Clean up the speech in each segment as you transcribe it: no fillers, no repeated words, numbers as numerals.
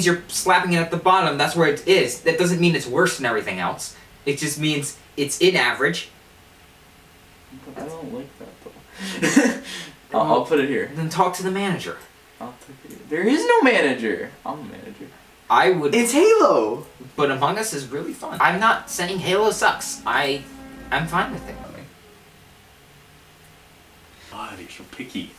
You're slapping it at the bottom, that's where it is. That doesn't mean it's worse than everything else. It just means it's in average. But I don't like that though. I'll put it here. Then talk to the manager. I'll take it. There is no manager. I'm a manager. I would. It's Halo! But Among Us is really fun. I'm not saying Halo sucks. I'm fine with it. God, you're so picky.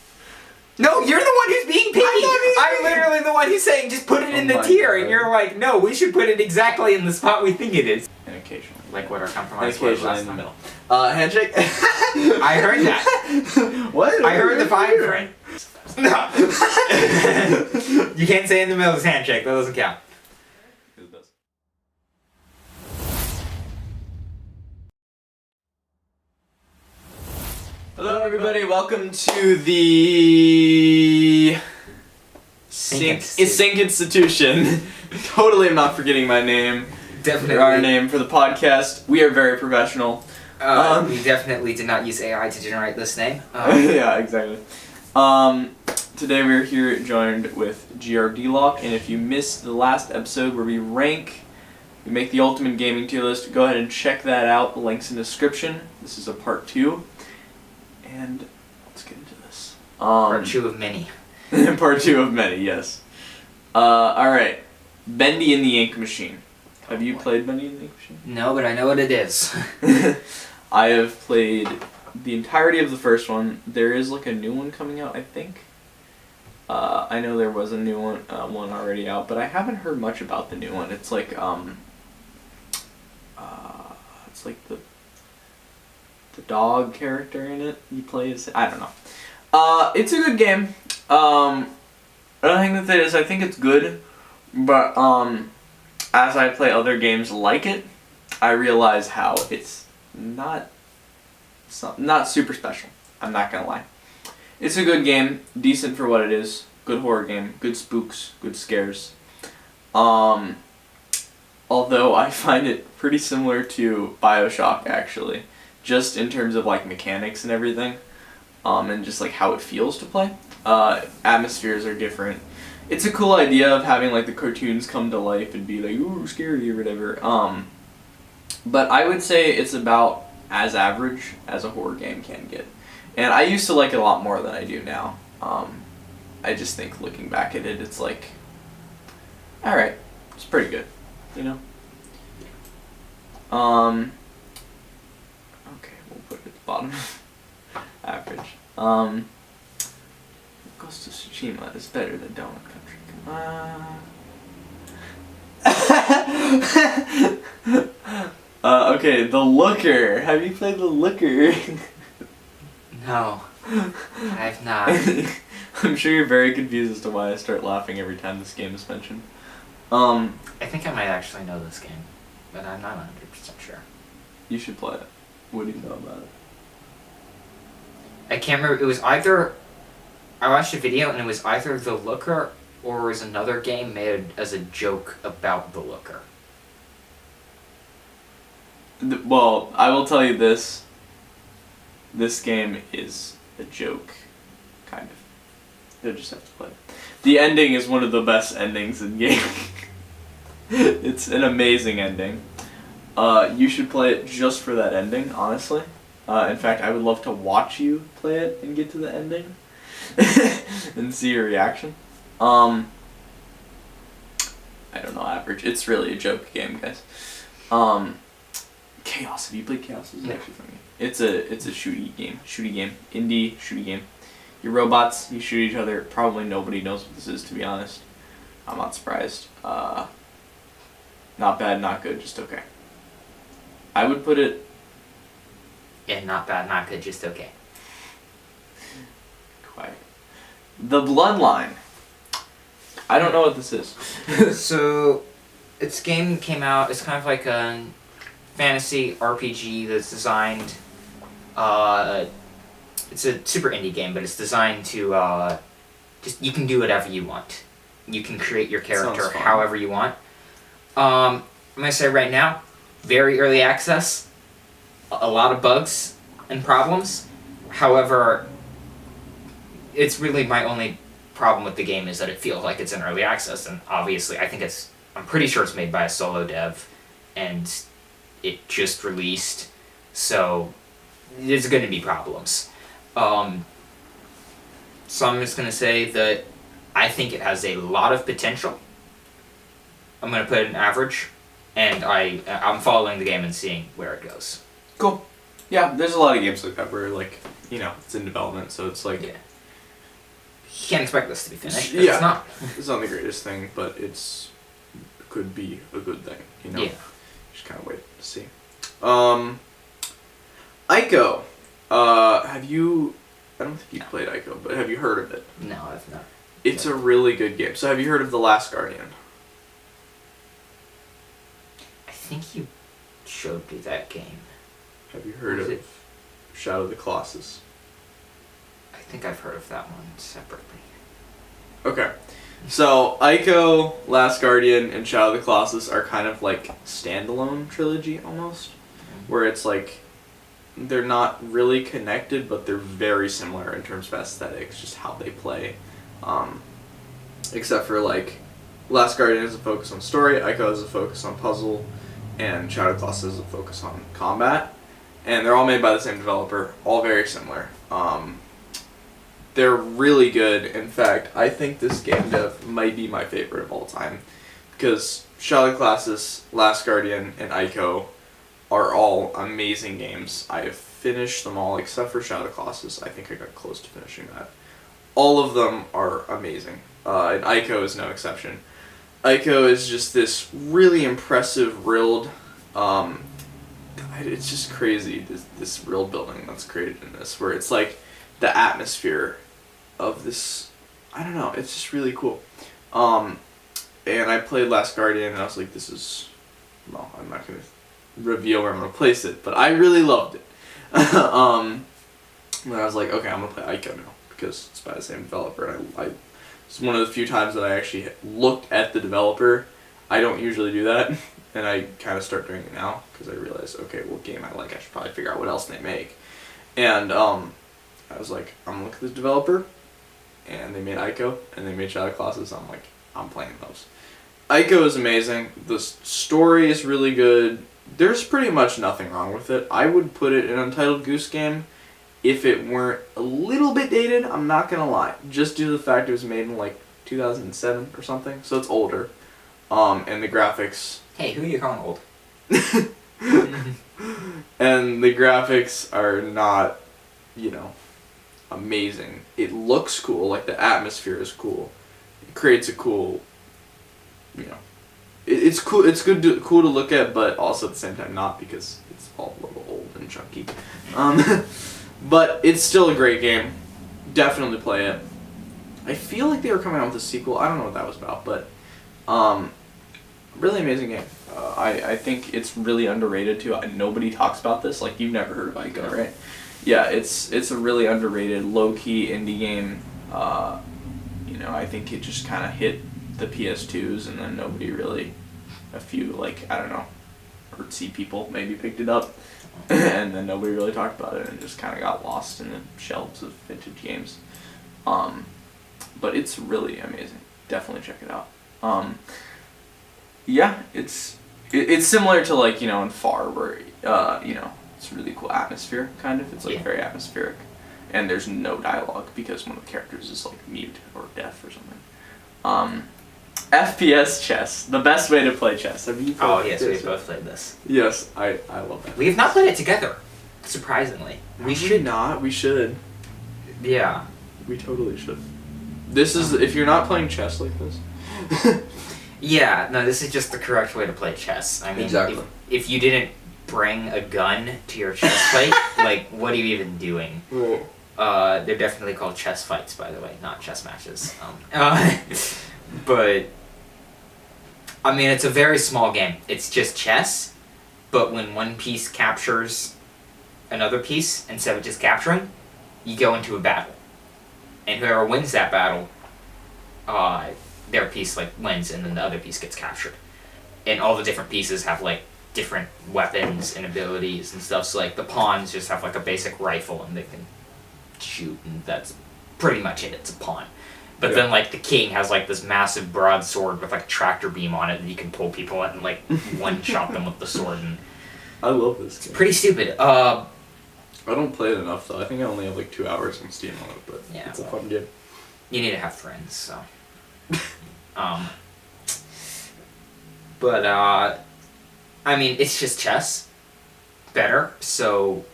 No, you're the one who's being picky. I'm literally the one who's saying just put it in the tier, and you're like, no, we should put it exactly in the spot we think it is. And occasionally. Like what our compromise was last in the time. middle. Handshake? I heard that. What? I heard the fine print. No. You can't say in the middle of this handshake. That doesn't count. It does. Hello everybody, welcome to the Sync Institution. Totally am not forgetting my name. Definitely. Our name for the podcast. We are very professional. We definitely did not use AI to generate this name. Yeah, exactly. Today we're here joined with GRD Lock, and if you missed the last episode where we make the ultimate gaming tier list, go ahead and check that out. The link's in the description. This is a part 2. And let's get into this. Part 2 of many. Part 2 of many, yes. Alright. Bendy in the Ink Machine. Have you played Bendy in the Ink Machine? No, but I know what it is. I have played the entirety of the first one. There is like a new one coming out, I think. I know there was a new one already out, but I haven't heard much about the new one. It's like the dog character in it. You play as, I don't know. It's a good game. Another thing with it is I think it's good, but as I play other games like it, I realize how it's not super special. I'm not gonna lie. It's a good game, decent for what it is. Good horror game, good spooks, good scares. Although I find it pretty similar to BioShock actually, just in terms of like mechanics and everything, and just like how it feels to play. Atmospheres are different. It's a cool idea of having like the cartoons come to life and be like, ooh, scary or whatever. But I would say it's about as average as a horror game can get. And I used to like it a lot more than I do now. I just think looking back at it, it's like, alright, it's pretty good, you know? Okay, we'll put it at the bottom. Average. Ghost of Tsushima is better than Donut Country. Okay, The Looker. Have you played The Looker? No, I've not. I'm sure you're very confused as to why I start laughing every time this game is mentioned. I think I might actually know this game, but I'm not 100% sure. You should play it. What do you know about it? I can't remember. It was either... I watched a video and it was either The Looker or it was another game made as a joke about The Looker. Well, I will tell you this. This game is a joke, kind of. You'll just have to play it. The ending is one of the best endings in gaming. It's an amazing ending. You should play it just for that ending, honestly. In fact, I would love to watch you play it and get to the ending. And see your reaction. I don't know, average. It's really a joke game, guys. Chaos. Have you played Chaos? It's actually funny. It's a shooty game. Indie shooty game. You're robots, you shoot each other. Probably nobody knows what this is, to be honest. I'm not surprised. Not bad, not good, just okay. I would put it... Yeah, not bad, not good, just okay. Quiet. The Bloodline. I don't know what this is. So, this game came out, it's kind of like a fantasy RPG that's designed, it's a super indie game, but it's designed to, just, you can do whatever you want. You can create your character however you want. I'm gonna say right now, very early access, a lot of bugs and problems. However, it's really my only problem with the game is that it feels like it's in early access, and obviously I'm pretty sure it's made by a solo dev, and it just released, so there's going to be problems. So I'm just going to say that I think it has a lot of potential. I'm going to put it in average, and I'm following the game and seeing where it goes. Cool. Yeah, there's a lot of games like that where, like, you know, it's in development, so it's like... Yeah. You can't expect this to be finished. Yeah. It's not. It's not the greatest thing, but could be a good thing, you know? Yeah. Just kind of wait to see. Ico. Have you... I don't think you've played Ico, but have you heard of it? No, I've not. It's a really good game. So have you heard of The Last Guardian? I think you showed me that game. Have you heard of Shadow of the Colossus? I think I've heard of that one separately. Okay. So, Ico, Last Guardian, and Shadow of the Colossus are kind of like standalone trilogy almost. Where it's like, they're not really connected, but they're very similar in terms of aesthetics, just how they play. Except for like, Last Guardian has a focus on story, Ico has a focus on puzzle, and Shadow of the Colossus has a focus on combat. And they're all made by the same developer, all very similar. They're really good. In fact, I think this game dev might be my favorite of all time. Because Shadow of the Colossus, Last Guardian, and Ico are all amazing games. I have finished them all except for Shadow of the Colossus. I think I got close to finishing that. All of them are amazing. And Ico is no exception. Ico is just this really impressive world. It's just crazy, this world building that's created in this, where it's like the atmosphere of this, I don't know, it's just really cool. And I played Last Guardian, and I was like, this is, well, I'm not going to reveal where I'm going to place it, but I really loved it. And I was like, okay, I'm going to play Ico now, because it's by the same developer, and it's one of the few times that I actually looked at the developer. I don't usually do that. And I kind of start doing it now because I realized, okay, what game I like, I should probably figure out what else they make. And I was like, I'm going to look at the developer, and they made Ico, and they made Shadow of the Colossus. I'm like, I'm playing those. Ico is amazing. The story is really good. There's pretty much nothing wrong with it. I would put it in an Untitled Goose Game if it weren't a little bit dated. I'm not going to lie. Just due to the fact it was made in like 2007 or something, so it's older. And the graphics... Hey, who are you calling old? And the graphics are not, you know, amazing. It looks cool, like the atmosphere is cool. It creates a cool, you know, it's cool. It's cool to look at, but also at the same time not, because it's all a little old and chunky. But it's still a great game. Definitely play it. I feel like they were coming out with a sequel. I don't know what that was about, but really amazing game. I think it's really underrated too. Nobody talks about this. Like, you've never heard of Ico, right? Yeah, it's a really underrated, low-key indie game. You know, I think it just kind of hit the PS2s, and then nobody really, a few, like, I don't know, artsy people maybe picked it up, and then nobody really talked about it, and it just kind of got lost in the shelves of vintage games. But it's really amazing. Definitely check it out. Yeah, it's similar to, like, you know, in Far, where, you know, it's a really cool atmosphere, kind of. It's, like, very atmospheric. And there's no dialogue, because one of the characters is, like, mute or deaf or something. FPS chess. The best way to play chess. Have you played yes, we've both played this. Yes, I love that. We have not played it together, surprisingly. We should not. We should. Yeah. We totally should. This is, if you're not playing chess like this... Yeah, no, this is just the correct way to play chess. I mean, exactly. If you didn't bring a gun to your chess fight, like, what are you even doing? Right. They're definitely called chess fights, by the way, not chess matches. But, I mean, it's a very small game. It's just chess, but when one piece captures another piece, instead of just capturing, you go into a battle. And whoever wins that battle, their piece, like, wins, and then the other piece gets captured. And all the different pieces have, like, different weapons and abilities and stuff. So, like, the pawns just have, like, a basic rifle, and they can shoot, and that's pretty much it. It's a pawn. But then like the king has like this massive broadsword with like a tractor beam on it, and you can pull people in and like one shot them with the sword. And I love this game. pretty stupid. I don't play it enough though. I think I only have like 2 hours on Steam on it, but Yeah, it's a well. fun game. You need to have friends, so. But I mean, it's just chess, better. So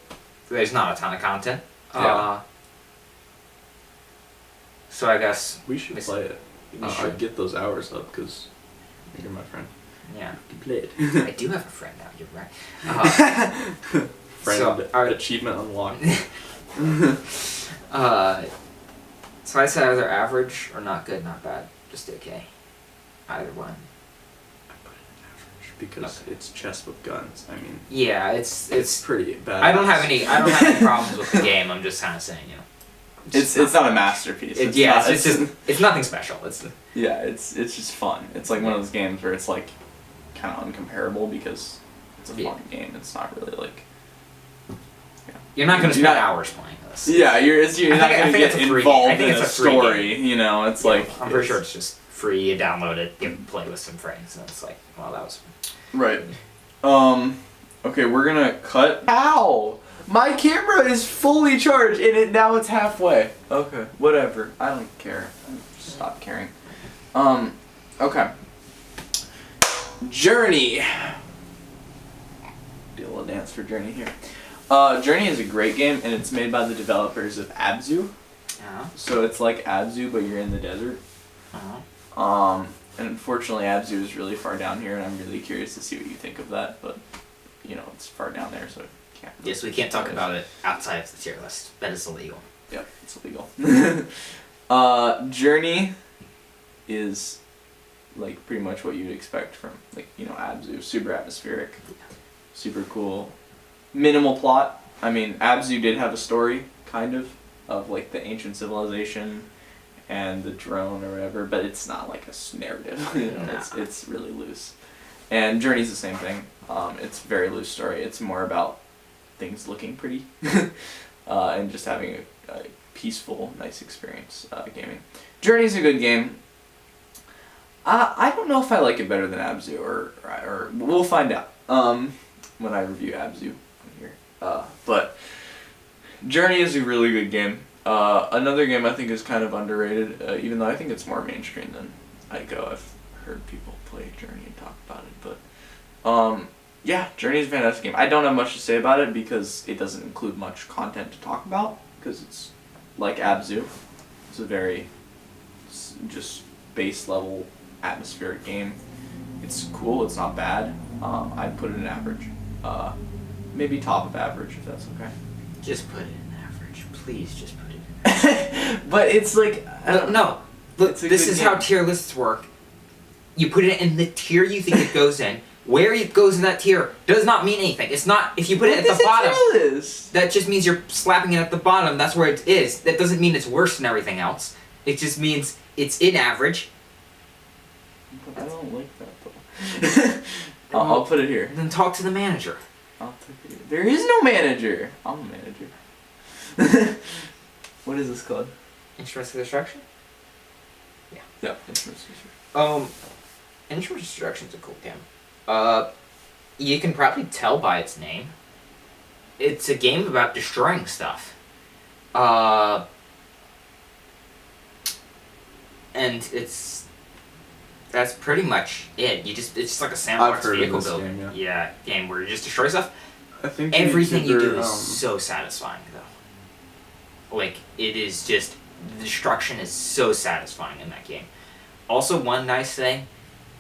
there's not a ton of content. Yeah. So I guess We should play it. We should. I'd get those hours up because you're my friend. yeah. You play it. I do have a friend now. You're right. Friend So, our- achievement unlocked. So I said either average or not good, not bad, just okay. Either one. I put it in average because it's chess with guns. I mean, Yeah, it's. pretty bad. I don't have any problems with the game. I'm just kind of saying, you know. It's not a masterpiece. It's it's nothing special. It's Yeah, it's just fun. It's like one of those games where it's like kind of uncomparable because it's a fun game. It's not really like. You're not gonna spend You're not- hours playing this. Yeah, you're not I gonna think get it's a free involved game. I think in it's a a free story. You know, it's like I'm pretty sure it's just free. You download it, you play with some friends, and it's like, well, that was. right. Okay, we're gonna cut. Ow! My camera is fully charged and now it's halfway. Okay, whatever. I don't care. Stop caring. Okay. Journey. Do a little dance for Journey here. Journey is a great game and it's made by the developers of Abzu. Uh-huh. So it's like Abzu but you're in the desert. Uh-huh. And unfortunately Abzu is really far down here and I'm really curious to see what you think of that, but you know, it's far down there so I can't. Yes, we can't talk about it outside of the tier list. That is illegal. Yep, it's illegal. Journey is like pretty much what you'd expect from like, you know, Abzu. Super atmospheric, super cool. Minimal plot. I mean, Abzu did have a story, kind of like the ancient civilization and the drone or whatever, but it's not like a narrative. You know, Nah. it's really loose. And Journey's the same thing. It's a very loose story. It's more about things looking pretty and just having a peaceful, nice experience gaming. Journey's a good game. I don't know if I like it better than Abzu or we'll find out when I review Abzu here. But Journey is a really good game. Another game I think is kind of underrated, even though I think it's more mainstream than Ico. I've heard people play Journey and talk about it, but yeah, Journey is a fantastic game. I don't have much to say about it because it doesn't include much content to talk about because it's like Abzu. It's a very just base level atmospheric game. It's cool. It's not bad. I'd put it in average. Maybe top of average if that's okay. Just put it in average. Please just put it in average. But it's like No. Look, It's a this good is how game. tier lists work. You put it in the tier you think it goes in. Where it goes in that tier does not mean anything. It's not, if you put it at the bottom, that just means you're slapping it at the bottom. That's where it is. That doesn't mean it's worse than everything else. It just means it's in average. But I don't like that though. I'll put it here. And then talk to the manager. I'll take it. There is no manager. I'm a manager. What is this called? Instruments of Destruction? Yeah. Instruments of Destruction's a cool game. You can probably tell by its name. It's a game about destroying stuff. And that's pretty much it. It's just like a I've sandbox heard of vehicle this building. game, Game where you just destroy stuff. I think Everything you do YouTuber, is so satisfying, though. Like, it is just, the destruction is so satisfying in that game. Also, one nice thing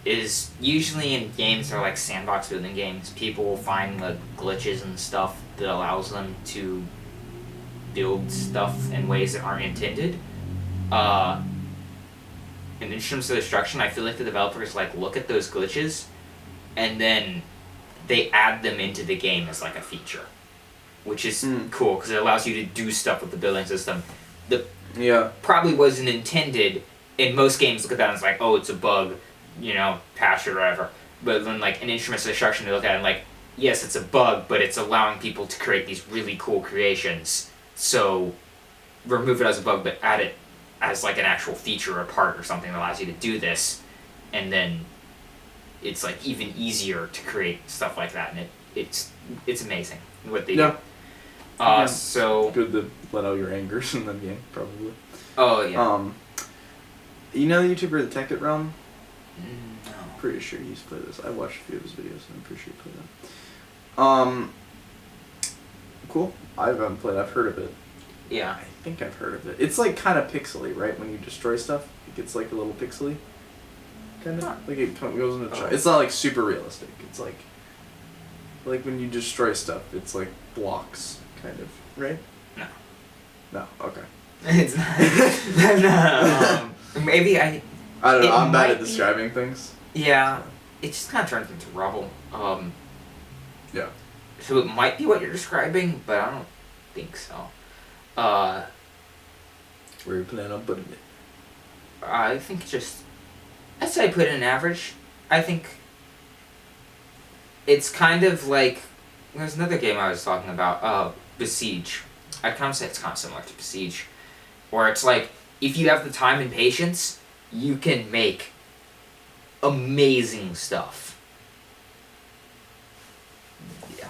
is usually in games that are like sandbox building games, people will find the glitches and stuff that allows them to build stuff in ways that aren't intended. In Instruments of Destruction, I feel like the developers like look at those glitches and then they add them into the game as like a feature, which is cool because it allows you to do stuff with the building system that probably wasn't intended. In most games, look at that and it's like, oh, it's a bug, you know, patch it or whatever. But then, like, in Instruments of Destruction, they look at it and like, yes, it's a bug, but it's allowing people to create these really cool creations. So, remove it as a bug, but add it as like an actual feature or part or something that allows you to do this, and then it's like even easier to create stuff like that, and it's amazing what they do. So good to let out your angers in that game, probably. Oh yeah. You know the YouTuber The Tech It Realm? No. Pretty sure he's played this. I watched a few of his videos, and I'm pretty sure he played that. Cool. I haven't played. I've heard of it. Yeah. I think I've heard of it. It's like kind of pixely, right? When you destroy stuff, it gets like a little pixely. Kind of like it goes into. It's not like super realistic. It's like when you destroy stuff, it's like blocks, kind of, right? No. No. Okay. It's not. No. Maybe I don't know. I'm bad at be- describing things. Yeah. It just kind of turns into rubble. Yeah. So it might be what you're describing, but I don't think so. Where you plan on putting it? I think I'd say put in average. I think it's kind of like, there's another game I was talking about, Besiege. I'd kind of say it's kind of similar to Besiege, where it's like, if you have the time and patience, you can make amazing stuff.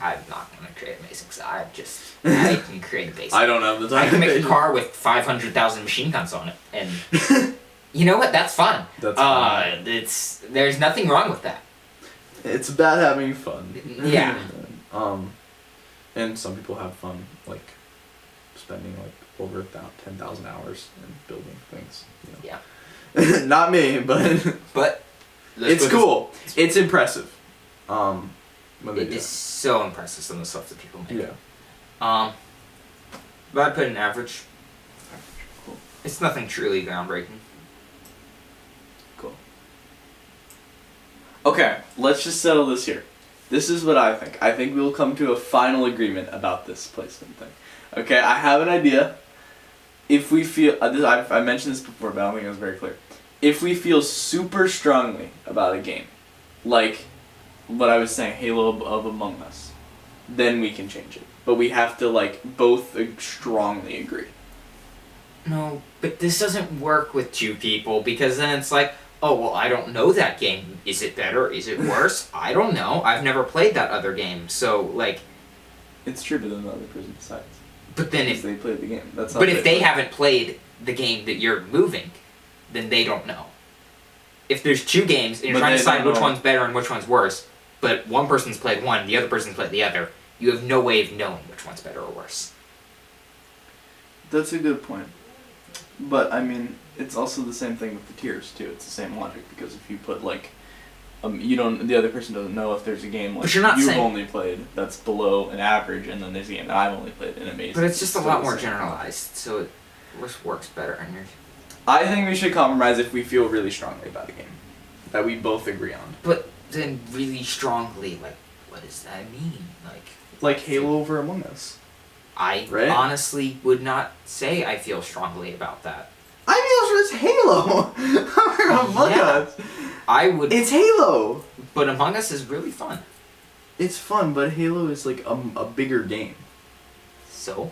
I'm not going to create amazing stuff. I can create basic. I don't have the time. I can make a car with 500,000 machine guns on it, and you know what? That's fun. That's fun. There's nothing wrong with that. It's about having fun. Yeah. And some people have fun, like, spending, like, over 10,000 hours in building things. You know? Yeah. Not me, but it's cool. It's impressive. It is so impressive, some of the stuff that people make. Yeah. But I'd put an average. Cool. It's nothing truly groundbreaking. Cool. Okay, let's just settle this here. This is what I think. I think we'll come to a final agreement about this placement thing. Okay, I have an idea. If we feel... I mentioned this before, but I don't think it was very clear. If we feel super strongly about a game, like what I was saying, Halo of Among Us, then we can change it. But we have to, like, both strongly agree. No, but this doesn't work with two people, because then it's like, oh, well, I don't know that game. Is it better? Is it worse? I don't know. I've never played that other game, so, like... It's true, but then the other person decides. But then if they played the game. That's but if they haven't played the game that you're moving, then they don't know. If there's two games, and you're trying to decide which one's better and which one's worse, but one person's played one, the other person's played the other, you have no way of knowing which one's better or worse. That's a good point. But, I mean, it's also the same thing with the tiers, too. It's the same logic, because if you put, like, the other person doesn't know if there's a game like you've only played that's below an average, and then there's a game that I've only played and amazing. But it's just a lot more generalized, so it works better. And I think we should compromise if we feel really strongly about a game that we both agree on. But then really strongly, like, what does that mean? Like Halo over Among Us. I honestly would not say I feel strongly about that. I feel it's Halo over Among Us. I would. It's Halo. But Among Us is really fun. It's fun, but Halo is like a bigger game. So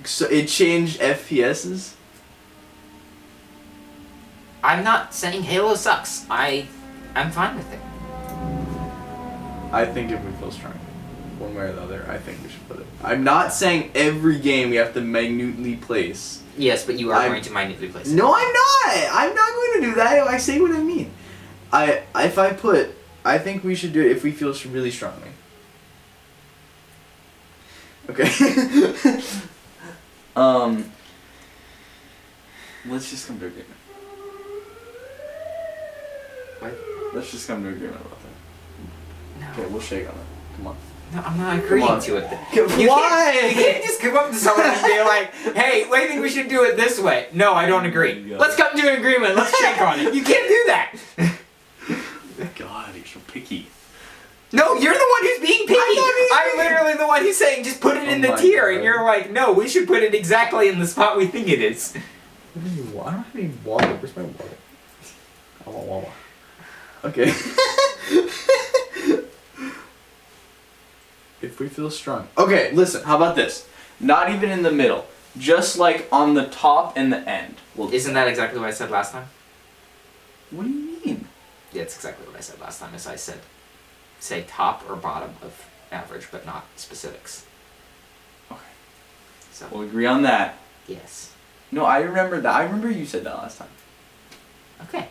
it changed FPSs? I'm not saying Halo sucks. I'm fine with it. I think if we feel strongly, one way or the other, I think we should put it. I'm not saying every game we have to minutely place. Yes, but you are going to minutely place it. No, I'm not! I'm not going to do that. I say what I mean. I think we should do it if we feel really strongly. Okay. Let's just come to agreement. What? Let's just come to agreement about that. No. Okay, we'll shake on it. Come on. No, I'm not agreeing to it. Why? You can't just come up to someone and be like, hey, I think we should do it this way. No, I don't agree. Let's come to an agreement. Let's shake on it. You can't do that. God, you're so picky. No, you're the one who's being picky. I'm literally the one who's saying just put it in the tier, and you're like, no, we should put it exactly in the spot we think it is. I don't have any water. Where's my water? I want water. Okay. If we feel strong. Okay, listen. How about this? Not even in the middle. just like on the top and the end. Isn't that exactly what I said last time? What do you mean? Yeah, it's exactly what I said last time. As I said, say top or bottom of average, but not specifics. Okay. So We'll agree on that. yes. No, I remember that. I remember you said that last time. Okay.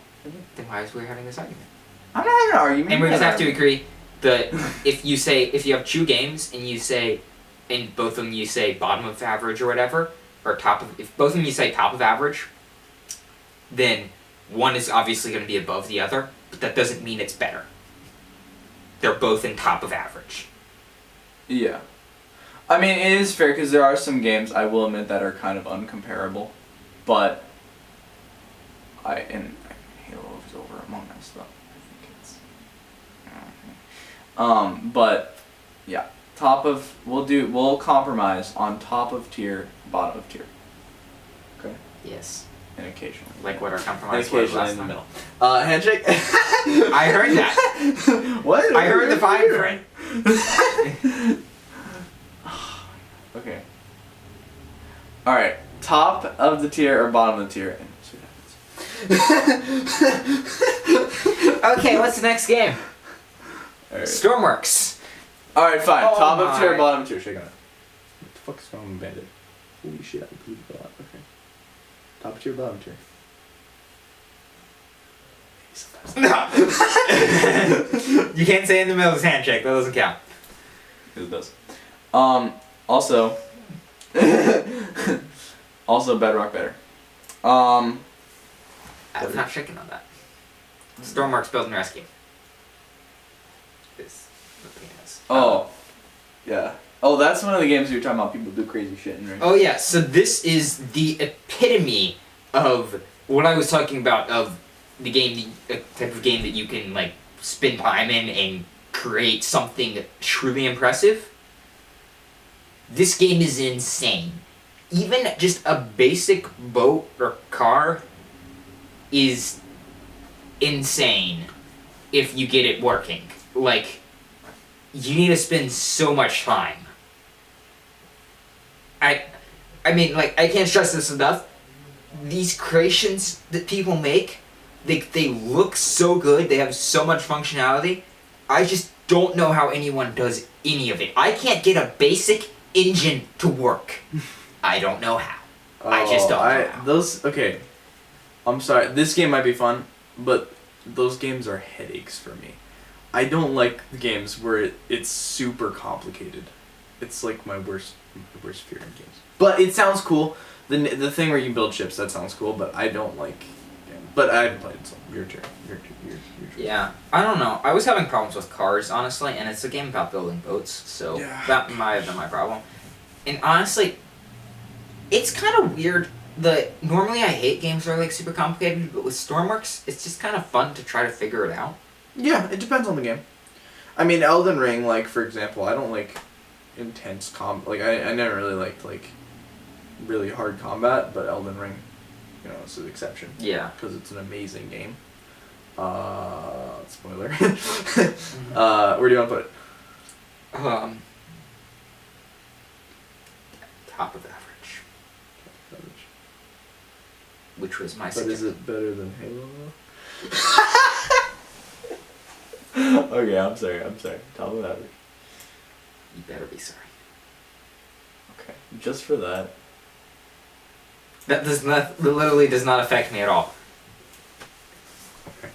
Then why is we having this argument? I'm not having an argument. And we just have to agree that if you have two games and you say, in both of them you say bottom of average or whatever, or if both of them you say top of average, then one is obviously going to be above the other, but that doesn't mean it's better. They're both in top of average. Yeah. I mean, it is fair because there are some games, I will admit, that are kind of uncomparable, but and Halo is over Among Us though. I think it's but yeah, we'll compromise on top of tier, bottom of tier. Okay. Yes. And occasionally. Like what our And compromise was occasionally last in the time. middle. Handshake. I heard that. What? I heard the fine print. Okay. All right. Top of the tier or bottom of the tier? And see what happens. Okay, what's the next game? All right. Stormworks. All right. Fine. Oh Top of tier, my. bottom of tier. Shake on it. What the fuck is going on, Bandit? Holy shit! I completely forgot. Okay. Top tier, bottom tier. You can't say in the middle of this handshake. That doesn't count. It does. Also. Also, Bedrock better. I'm not shaking on that. Stormworks Build and Rescue. Is what the game is. Oh. Yeah. Oh, that's one of the games you were talking about. People do crazy shit in, right? Oh yeah, so this is the epitome of what I was talking about, of the game, the type of game that you can like spend time in and create something truly impressive. This game is insane. Even just a basic boat or car is insane if you get it working. Like, you need to spend so much time. I mean, like, I can't stress this enough. These creations that people make, they look so good, they have so much functionality. I just don't know how anyone does any of it. I can't get a basic engine to work. I don't know how. I just don't know how. Okay. I'm sorry. This game might be fun, but those games are headaches for me. I don't like games where it's super complicated. It's like my worst fear in games. But it sounds cool. The thing where you build ships, that sounds cool, but I don't like games. But I haven't played it, so your turn. Your turn. Yeah, I don't know. I was having problems with cars, honestly, and it's a game about building boats, so that might have been my problem. And honestly, it's kind of weird. Normally I hate games that are like super complicated, but with Stormworks, it's just kind of fun to try to figure it out. Yeah, it depends on the game. I mean, Elden Ring, like, for example, I don't like intense I never really liked, like, really hard combat, but Elden Ring, you know, it's an exception. Yeah. Because it's an amazing game. Spoiler. Mm-hmm. Where do you want to put it? Top of average. Which was my But suggestion. is it better than Halo, though? Okay, I'm sorry. Top of average. You better be sorry. Okay. Just for that. That literally does not affect me at all. Okay.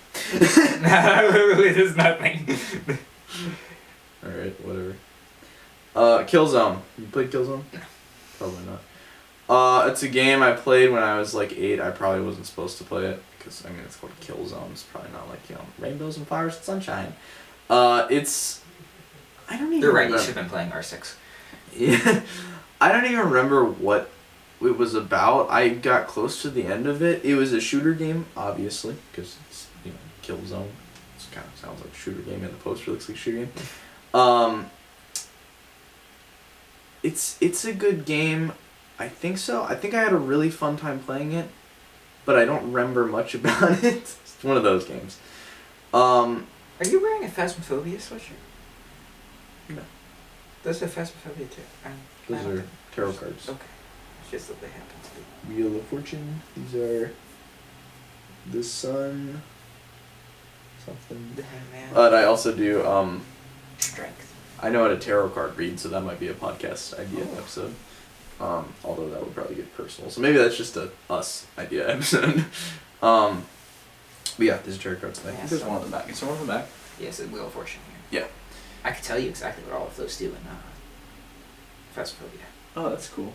That literally does nothing. Alright, whatever. Killzone. You played Killzone? No. Probably not. It's a game I played when I was like 8. I probably wasn't supposed to play it because I mean it's called Killzone. It's probably not like, you know, rainbows and fires and sunshine. It's I don't even. You're right. remember. You should have been playing R6. Yeah, I don't even remember what it was about. I got close to the end of it. It was a shooter game, obviously, because it's, you know, Killzone. It kind of sounds like a shooter game, and the poster looks like a shooter game. It's a good game. I think so. I think I had a really fun time playing it, but I don't remember much about it. It's one of those games. Are you wearing a Phasmophobia sweatshirt? No. Those are Phasmophobia too. Those are tarot cards. Okay. Just that they happen to be. Wheel of Fortune. These are the sun. Something. The Hangman. But I also do. Strength. I know how to tarot card read, so that might be a podcast idea episode. Although that would probably get personal, so maybe that's just a us idea episode. But yeah, there's a tarot card thing. Yeah, There's one on the back. Is there one on the back? Yes, a Wheel of Fortune here. Yeah. I could tell you exactly what all of those do in Phasmophobia. Oh, that's cool.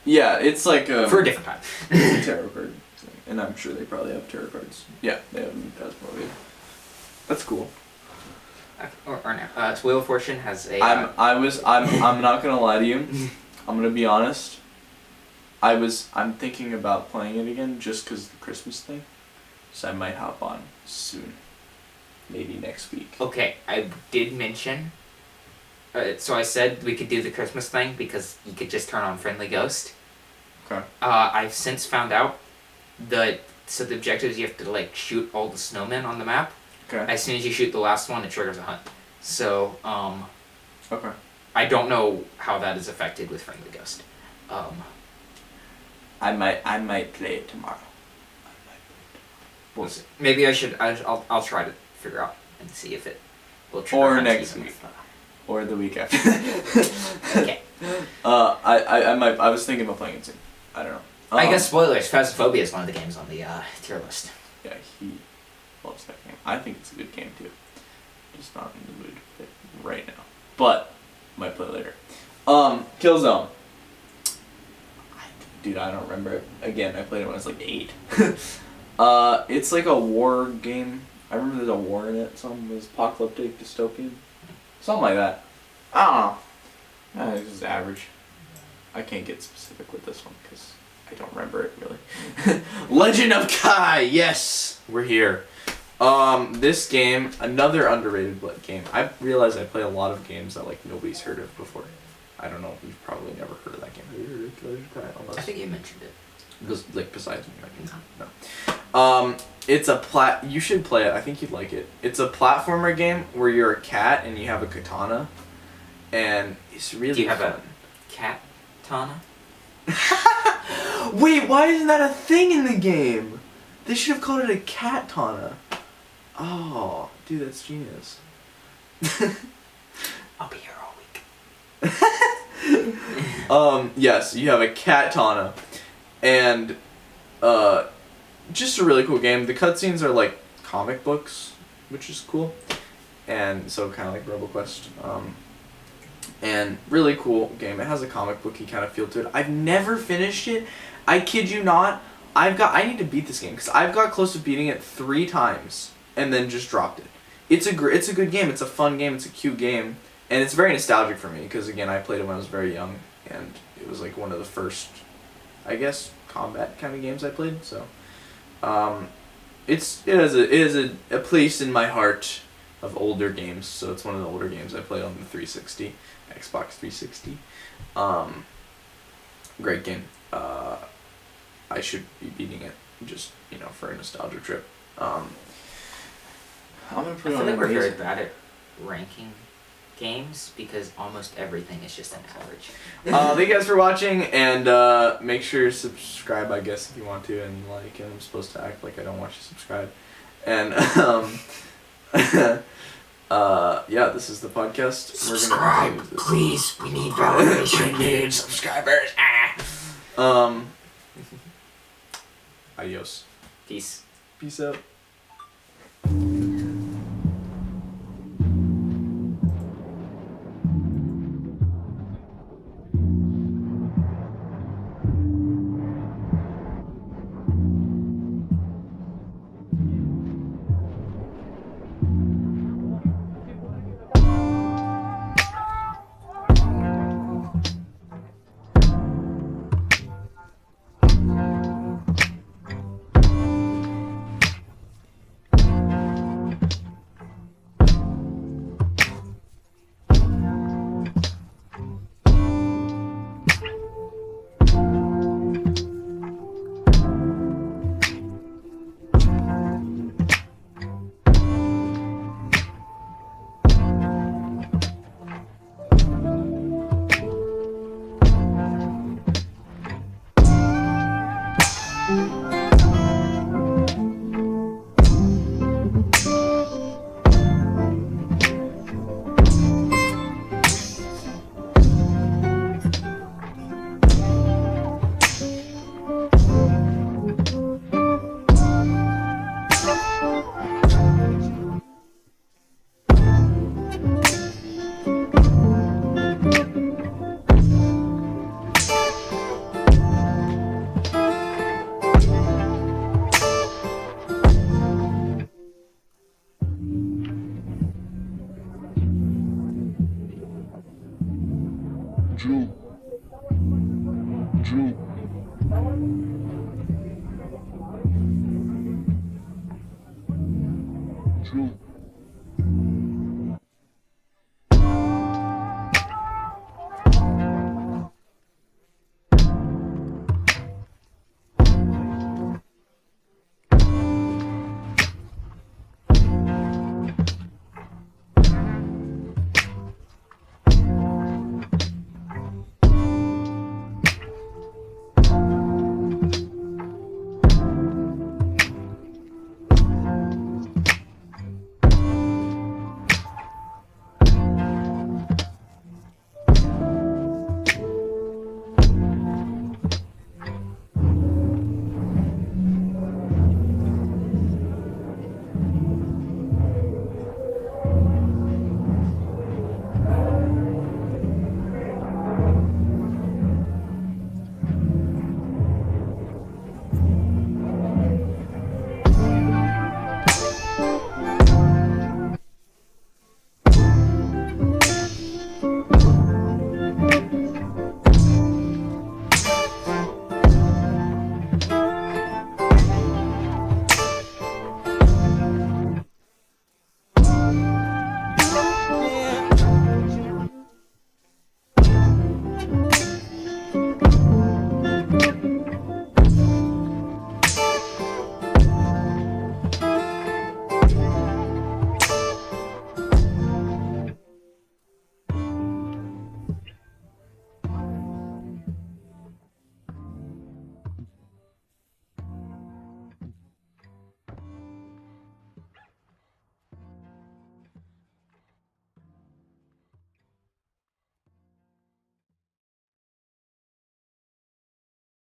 Yeah, it's like For a different time. it's a tarot card thing, and I'm sure they probably have tarot cards. Yeah, they have them. That's probably. That's cool. Or no. Wheel of Fortune has a. I'm not gonna lie to you. I'm gonna be honest. I'm thinking about playing it again just because the Christmas thing. So I might hop on soon. Maybe next week. Okay, I did mention. So I said we could do the Christmas thing because you could just turn on Friendly Ghost. Okay. I've since found out that the objective is you have to like shoot all the snowmen on the map. Okay. As soon as you shoot the last one, it triggers a hunt. So Okay. I don't know how that is affected with Friendly Ghost. I might play it tomorrow. We'll see. Maybe I'll try to figure out and see if it will trigger Or hunts next even week. if, Or the week after. Okay. I was thinking about playing it soon. I don't know. I guess spoilers. Phasmophobia is one of the games on the tier list. Yeah, he loves that game. I think it's a good game too. Just not in the mood for it right now. But might play later. Killzone. Dude, I don't remember it. Again, I played it when I was like 8. It's like a war game. I remember there's a war in it. Something was apocalyptic, dystopian. Something like that. I don't know. It's just average. I can't get specific with this one because I don't remember it really. Legend of Kai. Yes, we're here. This game, another underrated game. I realize I play a lot of games that like nobody's heard of before. I don't know. You've probably never heard of that game. Have you heard of Legend of Kai? Unless I think you mentioned it. like besides me, right? No. It's a you should play it. I think you'd like it. It's a platformer game where you're a cat and you have a katana, and it's really Do you have fun. a cat Tana? Wait, why isn't that a thing in the game? They should have called it a cat tana. Oh, dude, that's genius. I'll be here all week. Yes, you have a cat tana, and just a really cool game. The cutscenes are like comic books, which is cool, and so kind of like RoboQuest. And really cool game. It has a comic booky kind of feel to it. I've never finished it. I kid you not. I need to beat this game because I've got close to beating it 3 times and then just dropped it. It's a good game. It's a fun game. It's a cute game, and it's very nostalgic for me because again I played it when I was very young, and it was like one of the first, I guess, combat kind of games I played. So, it is a place in my heart of older games. So it's one of the older games I played on the 360, Xbox 360. Great game. I should be beating it just, for a nostalgia trip. I'm gonna put I it feel on like we're very amazing. bad at ranking games because almost everything is just an average. Thank you guys for watching, and make sure to subscribe, I guess, if you want to, and like, and I'm supposed to act like I don't want you to subscribe. And yeah, this is the podcast. Subscribe, please. We need validation, dude. Subscribers. Adios. Peace. Peace out. True.